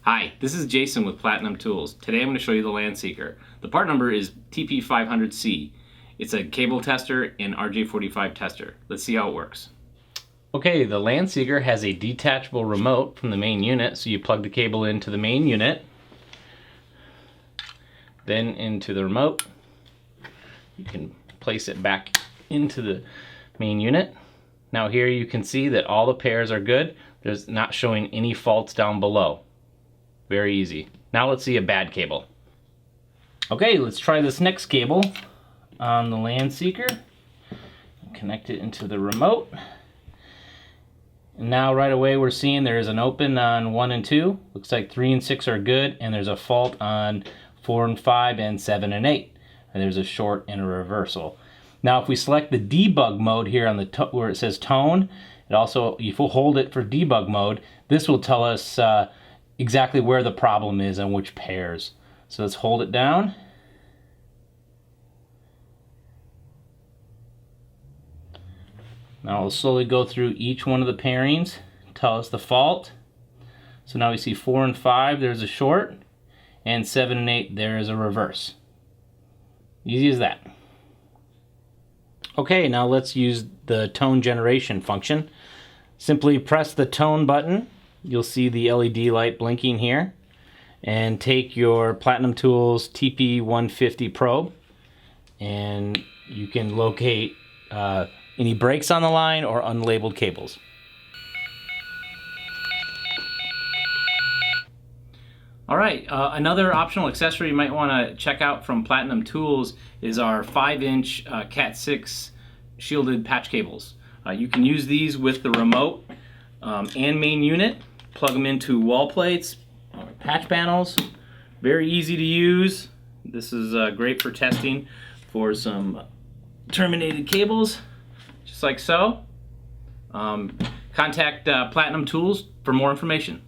Hi, this is Jason with Platinum Tools. Today I'm going to show you the LANSeeker. The part number is TP500C. It's a cable tester and RJ45 tester. Let's see how it works. Okay, the LANSeeker has a detachable remote from the main unit, so you plug the cable into the main unit, then into the remote. You can place it back into the main unit. Now here you can see that all the pairs are good. There's not showing any faults down below. Very easy. Now let's see a bad cable. Okay, let's try this next cable on the LANSeeker. Connect it into the remote. And now right away we're seeing there's an open on 1 and 2. Looks like 3 and 6 are good, and there's a fault on 4 and 5 and 7 and 8. And there's a short and a reversal. Now if we select the debug mode here on the where it says tone, it also, if we hold it for debug mode, this will tell us exactly where the problem is and which pairs. So let's hold it down. Now we'll slowly go through each one of the pairings, tell us the fault. So now we see 4 and 5, there's a short, and 7 and 8, there is a reverse. Easy as that. Okay, now let's use the tone generation function. Simply press the tone button. You'll see the LED light blinking here, and take your Platinum Tools TP150 probe, and you can locate any breaks on the line or unlabeled cables. Alright, another optional accessory you might want to check out from Platinum Tools is our 5-inch Cat6 shielded patch cables. You can use these with the remote and main unit. Plug them into wall plates, patch panels. Very easy to use. This is great for testing for some terminated cables, just like so. Contact Platinum Tools for more information.